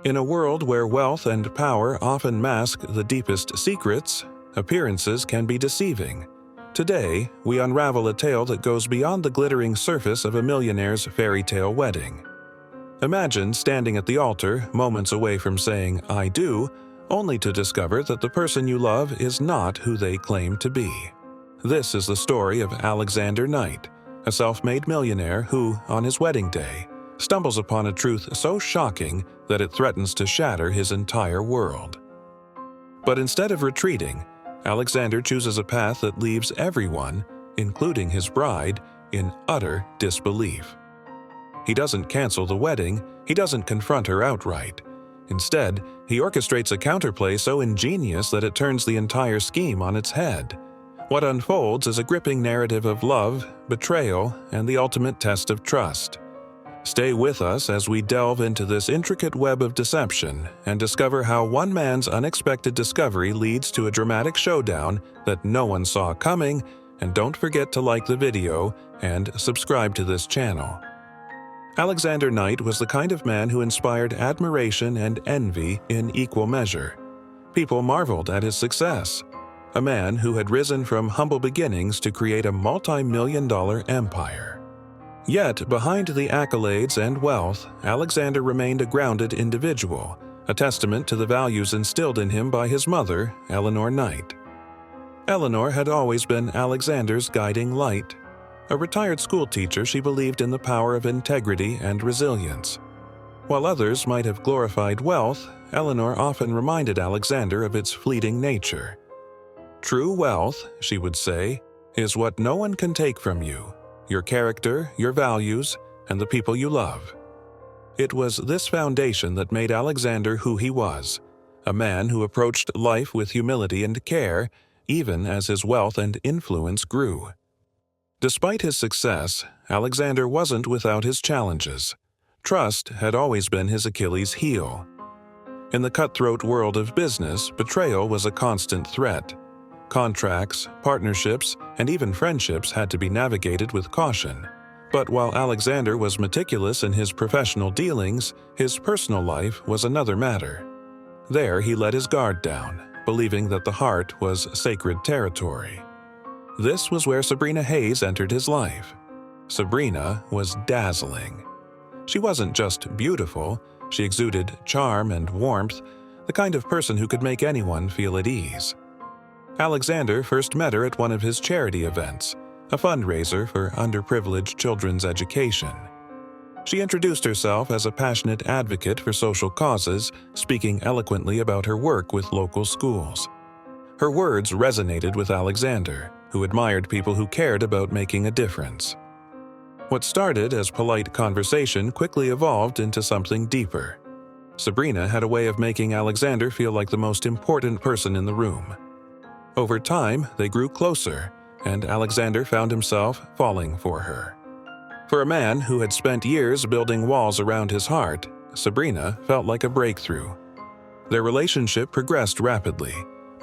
In a world where wealth and power often mask the deepest secrets, appearances can be deceiving. Today, we unravel a tale that goes beyond the glittering surface of a millionaire's fairy tale wedding. Imagine standing at the altar, moments away from saying, "I do," only to discover that the person you love is not who they claim to be. This is the story of Alexander Knight, a self-made millionaire who, on his wedding day, stumbles upon a truth so shocking that it threatens to shatter his entire world. But instead of retreating, Alexander chooses a path that leaves everyone, including his bride, in utter disbelief. He doesn't cancel the wedding, he doesn't confront her outright. Instead, he orchestrates a counterplay so ingenious that it turns the entire scheme on its head. What unfolds is a gripping narrative of love, betrayal, and the ultimate test of trust. Stay with us as we delve into this intricate web of deception and discover how one man's unexpected discovery leads to a dramatic showdown that no one saw coming. And don't forget to like the video and subscribe to this channel. Alexander Knight was the kind of man who inspired admiration and envy in equal measure. People marveled at his success. A man who had risen from humble beginnings to create a multi-million-dollar empire. Yet, behind the accolades and wealth, Alexander remained a grounded individual, a testament to the values instilled in him by his mother, Eleanor Knight. Eleanor had always been Alexander's guiding light. A retired schoolteacher, she believed in the power of integrity and resilience. While others might have glorified wealth, Eleanor often reminded Alexander of its fleeting nature. "True wealth," she would say, "is what no one can take from you. Your character, your values, and the people you love." It was this foundation that made Alexander who he was, a man who approached life with humility and care, even as his wealth and influence grew. Despite his success, Alexander wasn't without his challenges. Trust had always been his Achilles heel. In the cutthroat world of business, betrayal was a constant threat. Contracts, partnerships, and even friendships had to be navigated with caution. But while Alexander was meticulous in his professional dealings, his personal life was another matter. There he let his guard down, believing that the heart was sacred territory. This was where Sabrina Hayes entered his life. Sabrina was dazzling. She wasn't just beautiful, she exuded charm and warmth, the kind of person who could make anyone feel at ease. Alexander first met her at one of his charity events, a fundraiser for underprivileged children's education. She introduced herself as a passionate advocate for social causes, speaking eloquently about her work with local schools. Her words resonated with Alexander, who admired people who cared about making a difference. What started as polite conversation quickly evolved into something deeper. Sabrina had a way of making Alexander feel like the most important person in the room. Over time, they grew closer, and Alexander found himself falling for her. For a man who had spent years building walls around his heart, Sabrina felt like a breakthrough. Their relationship progressed rapidly,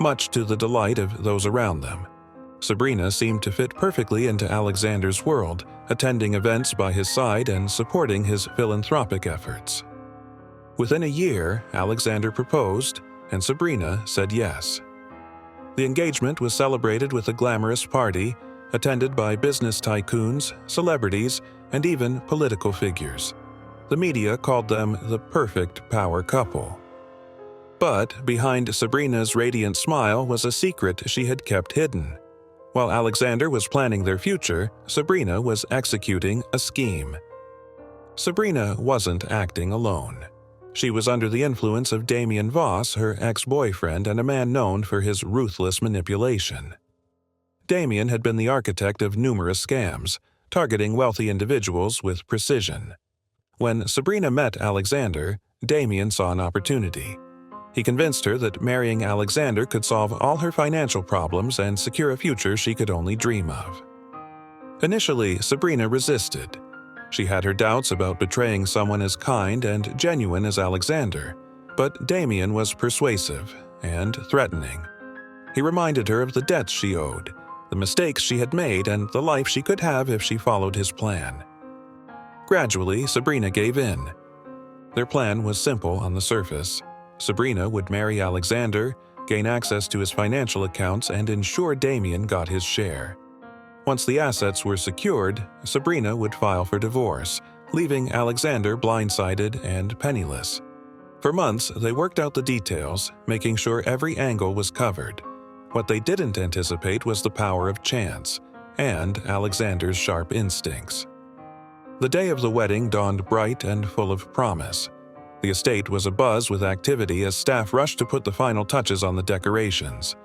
much to the delight of those around them. Sabrina seemed to fit perfectly into Alexander's world, attending events by his side and supporting his philanthropic efforts. Within a year, Alexander proposed, and Sabrina said yes. The engagement was celebrated with a glamorous party, attended by business tycoons, celebrities, and even political figures. The media called them the perfect power couple. But behind Sabrina's radiant smile was a secret she had kept hidden. While Alexander was planning their future, Sabrina was executing a scheme. Sabrina wasn't acting alone. She was under the influence of Damien Voss, her ex-boyfriend and a man known for his ruthless manipulation. Damien had been the architect of numerous scams, targeting wealthy individuals with precision. When Sabrina met Alexander, Damien saw an opportunity. He convinced her that marrying Alexander could solve all her financial problems and secure a future she could only dream of. Initially, Sabrina resisted. She had her doubts about betraying someone as kind and genuine as Alexander, but Damien was persuasive and threatening. He reminded her of the debts she owed, the mistakes she had made, and the life she could have if she followed his plan. Gradually, Sabrina gave in. Their plan was simple on the surface. Sabrina would marry Alexander, gain access to his financial accounts, and ensure Damien got his share. Once the assets were secured, Sabrina would file for divorce, leaving Alexander blindsided and penniless. For months, they worked out the details, making sure every angle was covered. What they didn't anticipate was the power of chance and Alexander's sharp instincts. The day of the wedding dawned bright and full of promise. The estate was abuzz with activity as staff rushed to put the final touches on the decorations.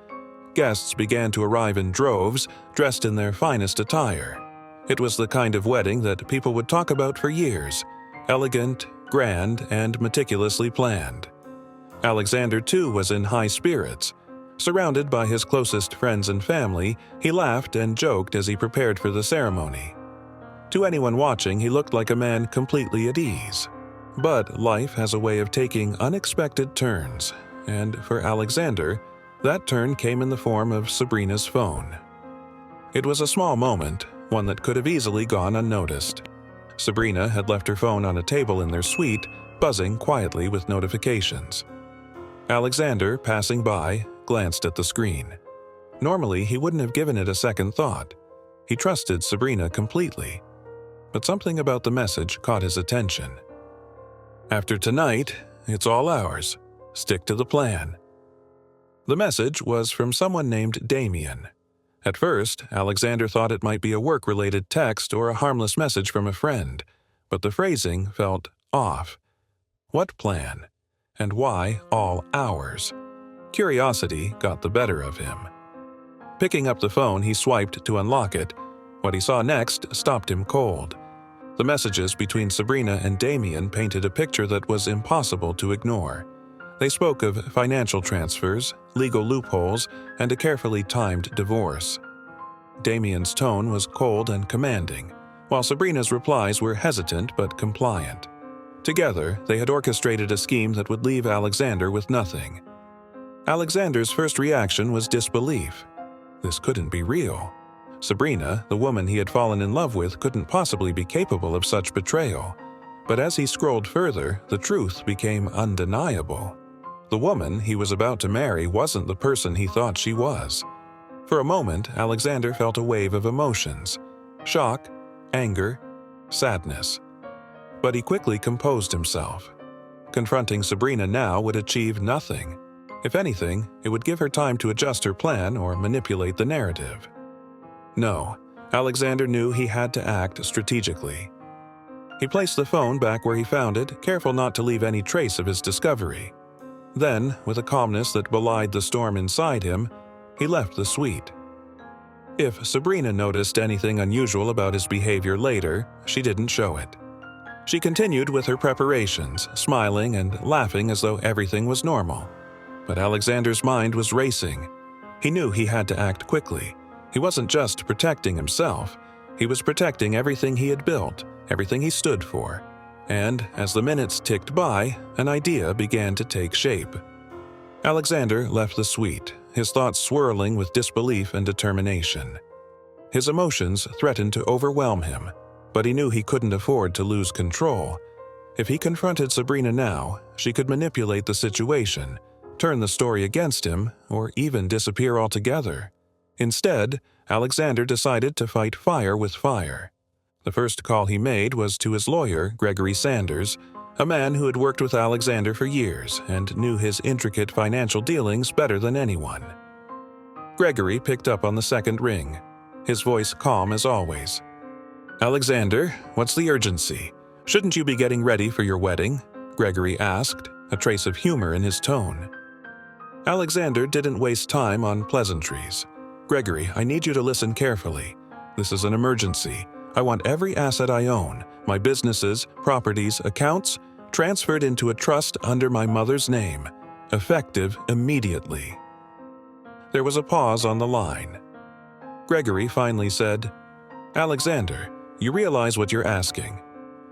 Guests began to arrive in droves, dressed in their finest attire. It was the kind of wedding that people would talk about for years, elegant, grand, and meticulously planned. Alexander, too, was in high spirits. Surrounded by his closest friends and family, he laughed and joked as he prepared for the ceremony. To anyone watching, he looked like a man completely at ease. But life has a way of taking unexpected turns, and for Alexander, that turn came in the form of Sabrina's phone. It was a small moment, one that could have easily gone unnoticed. Sabrina had left her phone on a table in their suite, buzzing quietly with notifications. Alexander, passing by, glanced at the screen. Normally, he wouldn't have given it a second thought. He trusted Sabrina completely. But something about the message caught his attention. "After tonight, it's all ours. Stick to the plan." The message was from someone named Damien. At first, Alexander thought it might be a work-related text or a harmless message from a friend, but the phrasing felt off. What plan? And why all ours? Curiosity got the better of him. Picking up the phone, he swiped to unlock it. What he saw next stopped him cold. The messages between Sabrina and Damien painted a picture that was impossible to ignore. They spoke of financial transfers, legal loopholes, and a carefully timed divorce. Damien's tone was cold and commanding, while Sabrina's replies were hesitant but compliant. Together, they had orchestrated a scheme that would leave Alexander with nothing. Alexander's first reaction was disbelief. This couldn't be real. Sabrina, the woman he had fallen in love with, couldn't possibly be capable of such betrayal. But as he scrolled further, the truth became undeniable. The woman he was about to marry wasn't the person he thought she was. For a moment, Alexander felt a wave of emotions: shock, anger, sadness. But he quickly composed himself. Confronting Sabrina now would achieve nothing. If anything, it would give her time to adjust her plan or manipulate the narrative. No, Alexander knew he had to act strategically. He placed the phone back where he found it, careful not to leave any trace of his discovery. Then, with a calmness that belied the storm inside him, he left the suite. If Sabrina noticed anything unusual about his behavior later, she didn't show it. She continued with her preparations, smiling and laughing as though everything was normal. But Alexander's mind was racing. He knew he had to act quickly. He wasn't just protecting himself. He was protecting everything he had built, everything he stood for. And as the minutes ticked by, an idea began to take shape. Alexander left the suite, his thoughts swirling with disbelief and determination. His emotions threatened to overwhelm him, but he knew he couldn't afford to lose control. If he confronted Sabrina now, she could manipulate the situation, turn the story against him, or even disappear altogether. Instead, Alexander decided to fight fire with fire. The first call he made was to his lawyer, Gregory Sanders, a man who had worked with Alexander for years and knew his intricate financial dealings better than anyone. Gregory picked up on the second ring, his voice calm as always. "Alexander, what's the urgency? Shouldn't you be getting ready for your wedding?" Gregory asked, a trace of humor in his tone. Alexander didn't waste time on pleasantries. "Gregory, I need you to listen carefully. This is an emergency. I want every asset I own, my businesses, properties, accounts, transferred into a trust under my mother's name, effective immediately." There was a pause on the line. Gregory finally said, "Alexander, you realize what you're asking.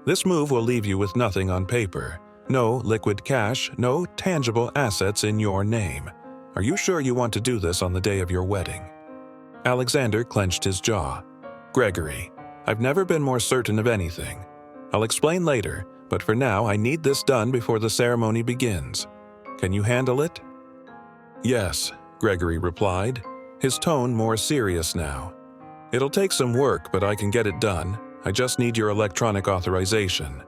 This move will leave you with nothing on paper. No liquid cash, no tangible assets in your name. Are you sure you want to do this on the day of your wedding?" Alexander clenched his jaw. "Gregory, I've never been more certain of anything. I'll explain later, But for now, I need this done before the ceremony begins. Can you handle it?" "Yes," Gregory replied, his tone more serious now. "It'll take some work, but I can get it done. I just need your electronic authorization."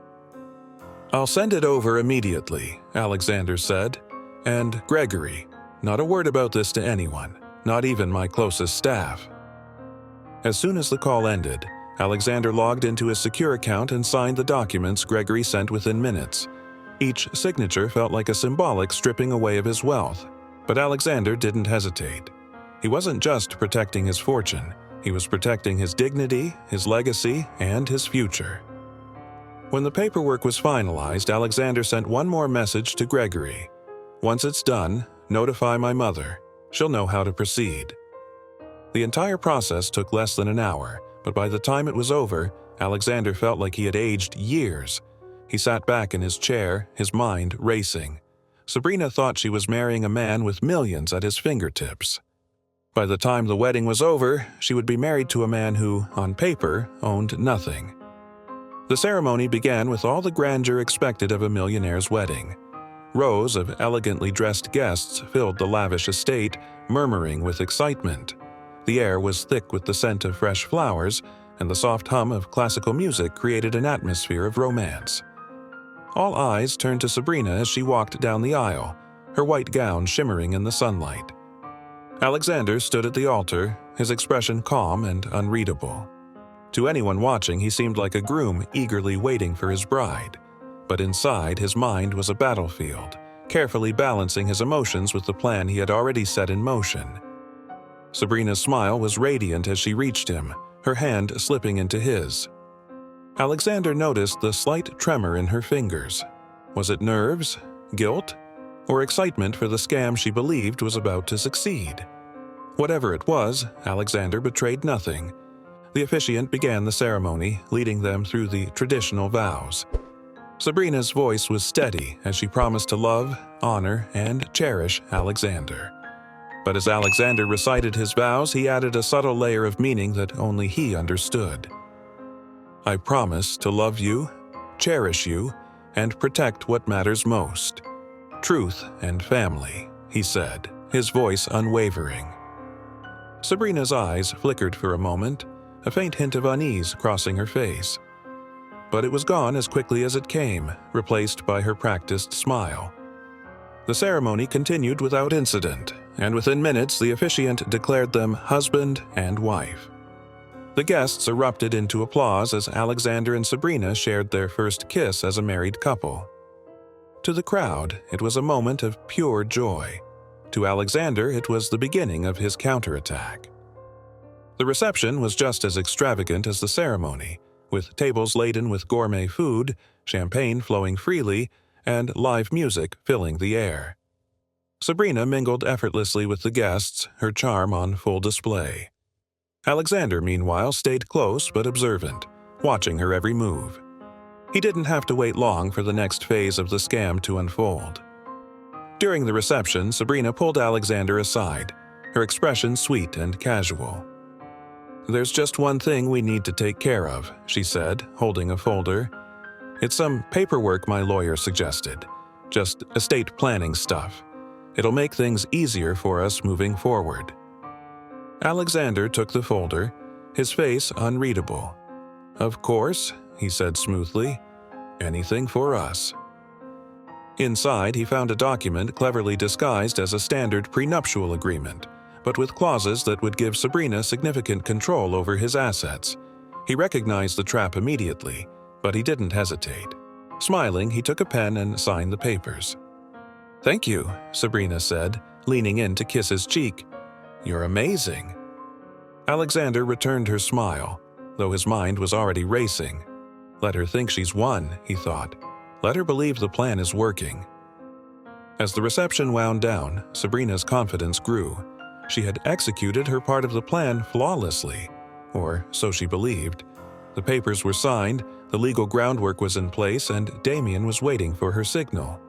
"I'll send it over immediately," Alexander said. "And Gregory, not a word about this to anyone, not even my closest staff." As soon as the call ended, Alexander logged into his secure account and signed the documents Gregory sent within minutes. Each signature felt like a symbolic stripping away of his wealth, but Alexander didn't hesitate. He wasn't just protecting his fortune, he was protecting his dignity, his legacy, and his future. When the paperwork was finalized, Alexander sent one more message to Gregory. "Once it's done, notify my mother. She'll know how to proceed." The entire process took less than an hour, but by the time it was over, Alexander felt like he had aged years. He sat back in his chair, his mind racing. Sabrina thought she was marrying a man with millions at his fingertips. By the time the wedding was over, she would be married to a man who, on paper, owned nothing. The ceremony began with all the grandeur expected of a millionaire's wedding. Rows of elegantly dressed guests filled the lavish estate, murmuring with excitement. The air was thick with the scent of fresh flowers, and the soft hum of classical music created an atmosphere of romance. All eyes turned to Sabrina as she walked down the aisle, her white gown shimmering in the sunlight. Alexander stood at the altar, his expression calm and unreadable. To anyone watching, he seemed like a groom eagerly waiting for his bride. But inside, his mind was a battlefield, carefully balancing his emotions with the plan he had already set in motion. Sabrina's smile was radiant as she reached him, her hand slipping into his. Alexander noticed the slight tremor in her fingers. Was it nerves, guilt, or excitement for the scam she believed was about to succeed? Whatever it was, Alexander betrayed nothing. The officiant began the ceremony, leading them through the traditional vows. Sabrina's voice was steady as she promised to love, honor, and cherish Alexander. But as Alexander recited his vows, he added a subtle layer of meaning that only he understood. "I promise to love you, cherish you, and protect what matters most. Truth and family," he said, his voice unwavering. Sabrina's eyes flickered for a moment, a faint hint of unease crossing her face. But it was gone as quickly as it came, replaced by her practiced smile. The ceremony continued without incident, and within minutes the officiant declared them husband and wife. The guests erupted into applause as Alexander and Sabrina shared their first kiss as a married couple. To the crowd, it was a moment of pure joy. To Alexander, it was the beginning of his counterattack. The reception was just as extravagant as the ceremony, with tables laden with gourmet food, champagne flowing freely, and live music filling the air. Sabrina mingled effortlessly with the guests, her charm on full display. Alexander, meanwhile, stayed close but observant, watching her every move. He didn't have to wait long for the next phase of the scam to unfold. During the reception, Sabrina pulled Alexander aside, her expression sweet and casual. "There's just one thing we need to take care of," she said, holding a folder. "It's some paperwork my lawyer suggested, just estate planning stuff. It'll make things easier for us moving forward." Alexander took the folder, his face unreadable. "Of course," he said smoothly. "Anything for us." Inside, he found a document cleverly disguised as a standard prenuptial agreement, but with clauses that would give Sabrina significant control over his assets. He recognized the trap immediately, but he didn't hesitate. Smiling, he took a pen and signed the papers. "Thank you," Sabrina said, leaning in to kiss his cheek. "You're amazing." Alexander returned her smile, though his mind was already racing. Let her think she's won, he thought. Let her believe the plan is working. As the reception wound down, Sabrina's confidence grew. She had executed her part of the plan flawlessly, or so she believed. The papers were signed, the legal groundwork was in place, and Damien was waiting for her signal.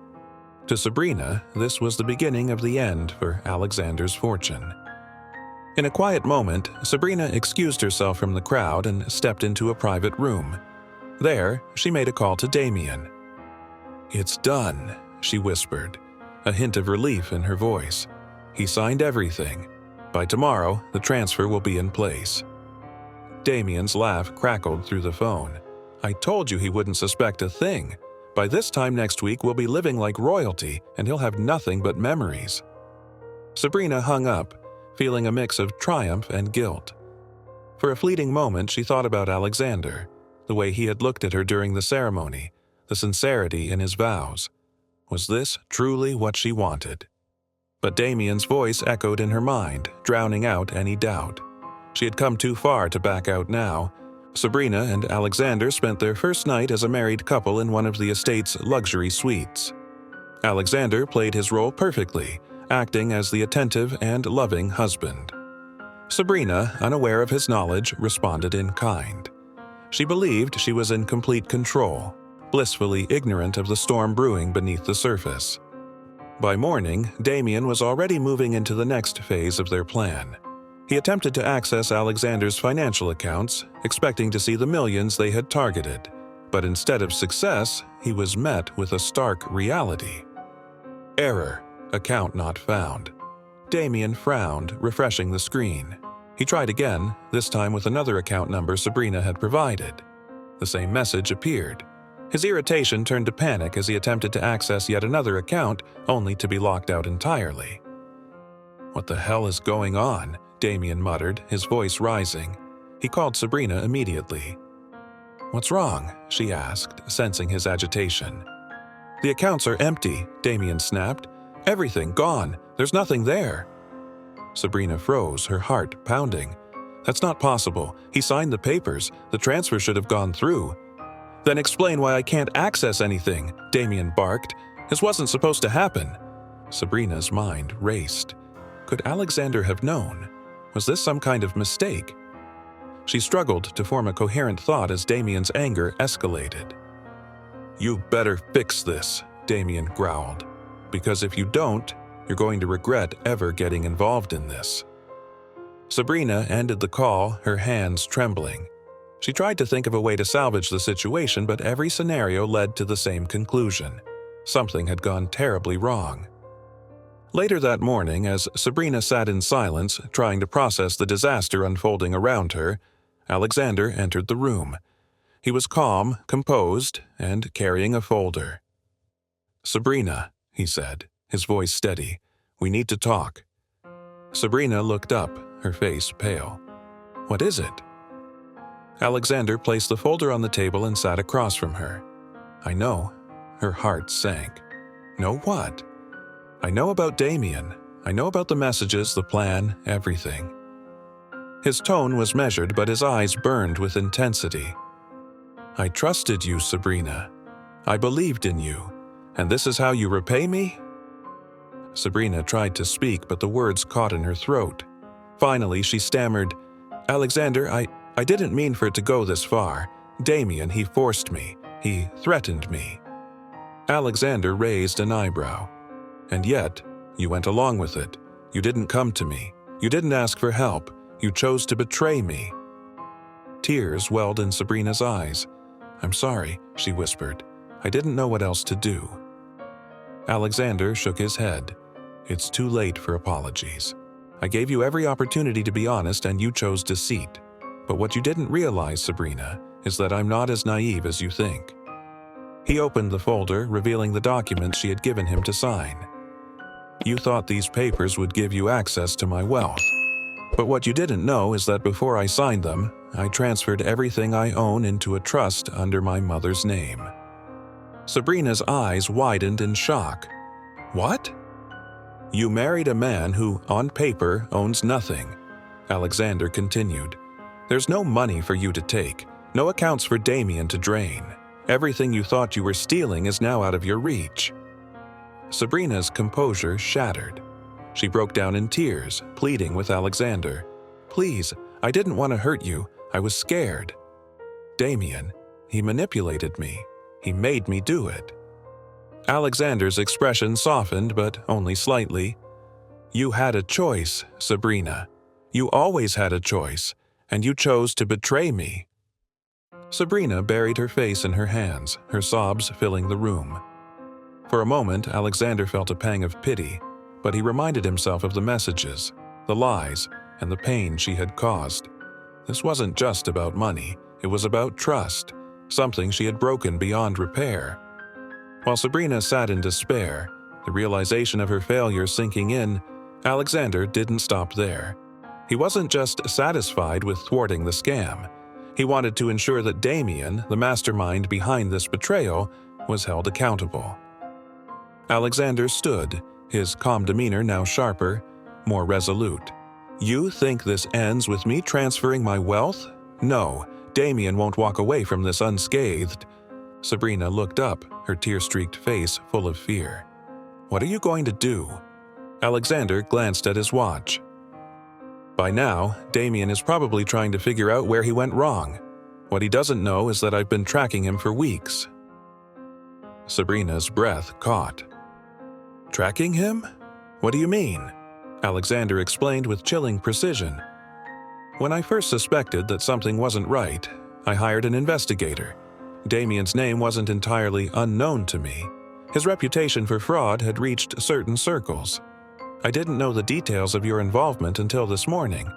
To Sabrina, this was the beginning of the end for Alexander's fortune. In a quiet moment, Sabrina excused herself from the crowd and stepped into a private room. There, she made a call to Damien. "It's done," she whispered, a hint of relief in her voice. "He signed everything. By tomorrow, the transfer will be in place." Damien's laugh crackled through the phone. "I told you he wouldn't suspect a thing. By this time next week, we'll be living like royalty, and he'll have nothing but memories." Sabrina hung up, feeling a mix of triumph and guilt. For a fleeting moment, she thought about Alexander, the way he had looked at her during the ceremony, the sincerity in his vows. Was this truly what she wanted? But Damien's voice echoed in her mind, drowning out any doubt. She had come too far to back out now. Sabrina and Alexander spent their first night as a married couple in one of the estate's luxury suites. Alexander played his role perfectly, acting as the attentive and loving husband. Sabrina, unaware of his knowledge, responded in kind. She believed she was in complete control, blissfully ignorant of the storm brewing beneath the surface. By morning, Damien was already moving into the next phase of their plan. He attempted to access Alexander's financial accounts, expecting to see the millions they had targeted. But instead of success, he was met with a stark reality. Error. Account not found. Damien frowned, refreshing the screen. He tried again, this time with another account number Sabrina had provided. The same message appeared. His irritation turned to panic as he attempted to access yet another account, only to be locked out entirely. "What the hell is going on?" Damien muttered, his voice rising. He called Sabrina immediately. "What's wrong?" she asked, sensing his agitation. "The accounts are empty," Damien snapped. "Everything gone. There's nothing there." Sabrina froze, her heart pounding. "That's not possible. He signed the papers. The transfer should have gone through." "Then explain why I can't access anything," Damien barked. "This wasn't supposed to happen." Sabrina's mind raced. Could Alexander have known? Was this some kind of mistake? She struggled to form a coherent thought as Damien's anger escalated. "You better fix this," Damien growled. "Because if you don't, you're going to regret ever getting involved in this." Sabrina ended the call, her hands trembling. She tried to think of a way to salvage the situation, but every scenario led to the same conclusion. Something had gone terribly wrong. Later that morning, as Sabrina sat in silence, trying to process the disaster unfolding around her, Alexander entered the room. He was calm, composed, and carrying a folder. "Sabrina," he said, his voice steady, "we need to talk." Sabrina looked up, her face pale. "What is it?" Alexander placed the folder on the table and sat across from her. "I know." Her heart sank. "Know what?" "I know about Damien. I know about the messages, the plan, everything." His tone was measured, but his eyes burned with intensity. "I trusted you, Sabrina. I believed in you. And this is how you repay me?" Sabrina tried to speak, but the words caught in her throat. Finally, she stammered, "Alexander, I didn't mean for it to go this far. Damien, he forced me. He threatened me." Alexander raised an eyebrow. "And yet, you went along with it. You didn't come to me. You didn't ask for help. You chose to betray me." Tears welled in Sabrina's eyes. "I'm sorry," she whispered. "I didn't know what else to do." Alexander shook his head. "It's too late for apologies. I gave you every opportunity to be honest and you chose deceit. But what you didn't realize, Sabrina, is that I'm not as naive as you think." He opened the folder, revealing the documents she had given him to sign. "You thought these papers would give you access to my wealth. But what you didn't know is that before I signed them, I transferred everything I own into a trust under my mother's name." Sabrina's eyes widened in shock. "What?" "You married a man who, on paper, owns nothing," Alexander continued. "There's no money for you to take, no accounts for Damien to drain. Everything you thought you were stealing is now out of your reach." Sabrina's composure shattered. She broke down in tears, pleading with Alexander. "Please, I didn't want to hurt you. I was scared. Damien, he manipulated me. He made me do it." Alexander's expression softened, but only slightly. "You had a choice, Sabrina. You always had a choice, and you chose to betray me." Sabrina buried her face in her hands, her sobs filling the room. For a moment, Alexander felt a pang of pity, but he reminded himself of the messages, the lies, and the pain she had caused. This wasn't just about money, it was about trust, something she had broken beyond repair. While Sabrina sat in despair, the realization of her failure sinking in, Alexander didn't stop there. He wasn't just satisfied with thwarting the scam. He wanted to ensure that Damien, the mastermind behind this betrayal, was held accountable. Alexander stood, his calm demeanor now sharper, more resolute. "You think this ends with me transferring my wealth? No, Damien won't walk away from this unscathed." Sabrina looked up, her tear-streaked face full of fear. "What are you going to do?" Alexander glanced at his watch. "By now, Damien is probably trying to figure out where he went wrong. What he doesn't know is that I've been tracking him for weeks." Sabrina's breath caught. "Tracking him? What do you mean?" Alexander explained with chilling precision. "When I first suspected that something wasn't right, I hired an investigator. Damien's name wasn't entirely unknown to me. His reputation for fraud had reached certain circles. I didn't know the details of your involvement until this morning,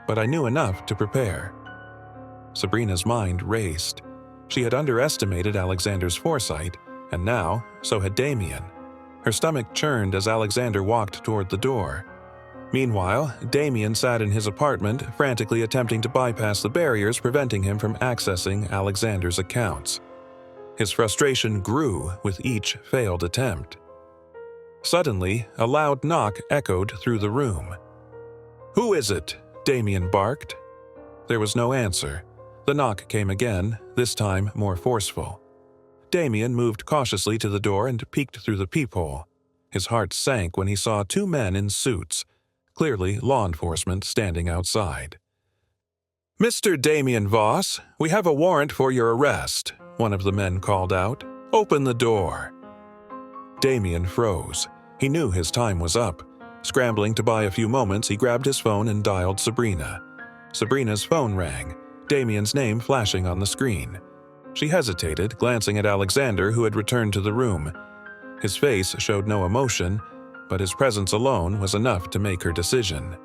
but I knew enough to prepare." Sabrina's mind raced. She had underestimated Alexander's foresight, and now, so had Damien. Her stomach churned as Alexander walked toward the door. Meanwhile, Damien sat in his apartment, frantically attempting to bypass the barriers preventing him from accessing Alexander's accounts. His frustration grew with each failed attempt. Suddenly, a loud knock echoed through the room. "Who is it?" Damien barked. There was no answer. The knock came again, this time more forceful. Damien moved cautiously to the door and peeked through the peephole. His heart sank when he saw two men in suits, clearly law enforcement, standing outside. "Mr. Damien Voss, we have a warrant for your arrest," one of the men called out. "Open the door." Damien froze. He knew his time was up. Scrambling to buy a few moments, he grabbed his phone and dialed Sabrina. Sabrina's phone rang, Damien's name flashing on the screen. She hesitated, glancing at Alexander, who had returned to the room. His face showed no emotion, but his presence alone was enough to make her decision.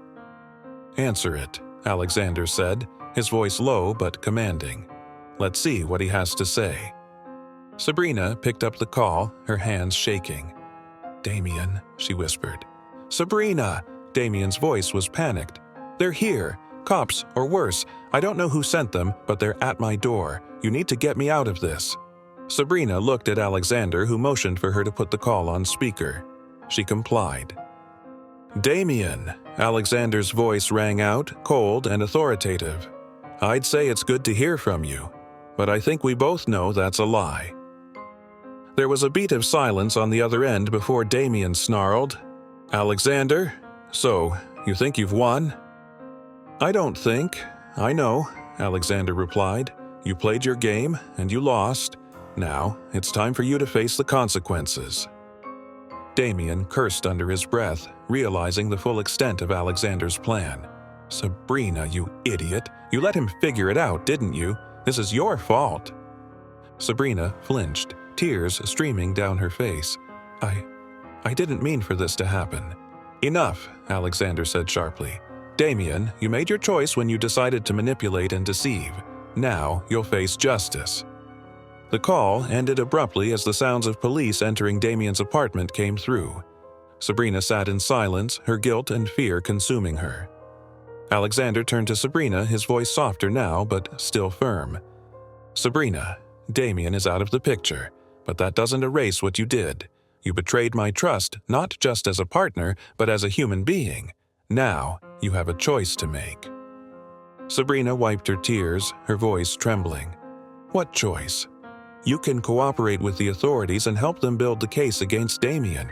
"Answer it," Alexander said, his voice low but commanding. "Let's see what he has to say." Sabrina picked up the call, her hands shaking. "Damien," she whispered. "Sabrina!" Damien's voice was panicked. "They're here. Cops, or worse. I don't know who sent them, but they're at my door. You need to get me out of this." Sabrina looked at Alexander, who motioned for her to put the call on speaker. She complied. "Damien," Alexander's voice rang out, cold and authoritative. "I'd say it's good to hear from you, but I think we both know that's a lie." There was a beat of silence on the other end before Damien snarled, "Alexander, so you think you've won?" "I don't think. I know," Alexander replied. "You played your game, and you lost. Now, it's time for you to face the consequences." Damien cursed under his breath, realizing the full extent of Alexander's plan. "Sabrina, you idiot! You let him figure it out, didn't you? This is your fault." Sabrina flinched, tears streaming down her face. I didn't mean for this to happen." "Enough," Alexander said sharply. "Damien, you made your choice when you decided to manipulate and deceive. Now you'll face justice." The call ended abruptly as the sounds of police entering Damien's apartment came through. Sabrina sat in silence, her guilt and fear consuming her. Alexander turned to Sabrina, his voice softer now, but still firm. "Sabrina, Damien is out of the picture, but that doesn't erase what you did. You betrayed my trust, not just as a partner, but as a human being. Now, you have a choice to make." Sabrina wiped her tears, her voice trembling. "What choice?" "You can cooperate with the authorities and help them build the case against Damien.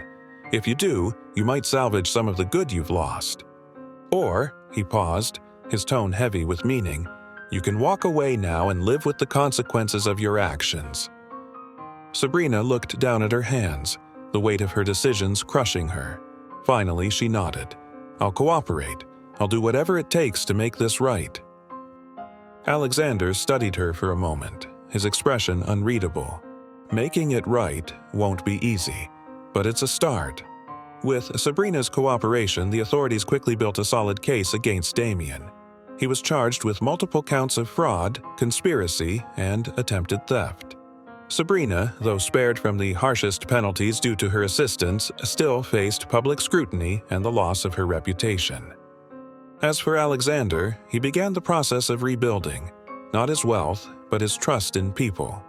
If you do, you might salvage some of the good you've lost. Or," he paused, his tone heavy with meaning, "you can walk away now and live with the consequences of your actions." Sabrina looked down at her hands, the weight of her decisions crushing her. Finally, she nodded. "I'll cooperate. I'll do whatever it takes to make this right." Alexander studied her for a moment, his expression unreadable. "Making it right won't be easy. But it's a start. With Sabrina's cooperation, the authorities quickly built a solid case against Damien. He was charged with multiple counts of fraud, conspiracy, and attempted theft. Sabrina, though spared from the harshest penalties due to her assistance, still faced public scrutiny and the loss of her reputation. As for Alexander, he began the process of rebuilding, not his wealth, but his trust in people.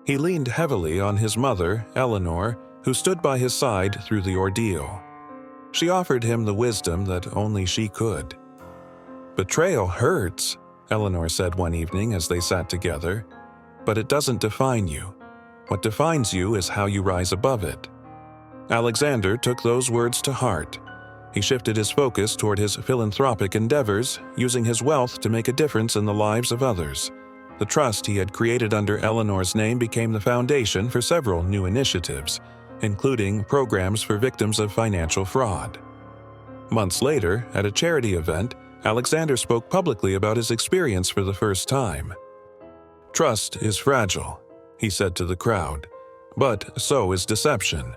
He leaned heavily on his mother, Eleanor, who stood by his side through the ordeal. She offered him the wisdom that only she could. "Betrayal hurts," Eleanor said one evening as they sat together, "but it doesn't define you. What defines you is how you rise above it." Alexander took those words to heart. He shifted his focus toward his philanthropic endeavors, using his wealth to make a difference in the lives of others. The trust he had created under Eleanor's name became the foundation for several new initiatives, including programs for victims of financial fraud. Months later, at a charity event, Alexander spoke publicly about his experience for the first time. "Trust is fragile," he said to the crowd, "but so is deception.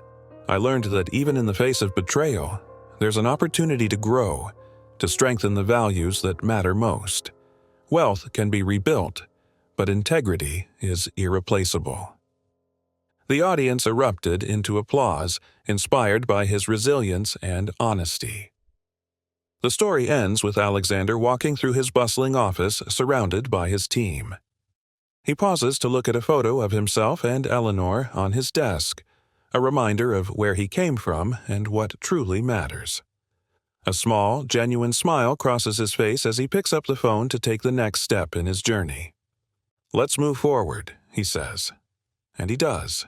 I learned that even in the face of betrayal, there's an opportunity to grow, to strengthen the values that matter most. Wealth can be rebuilt, but integrity is irreplaceable." The audience erupted into applause, inspired by his resilience and honesty. The story ends with Alexander walking through his bustling office, surrounded by his team. He pauses to look at a photo of himself and Eleanor on his desk, a reminder of where he came from and what truly matters. A small, genuine smile crosses his face as he picks up the phone to take the next step in his journey. "Let's move forward," he says. And he does.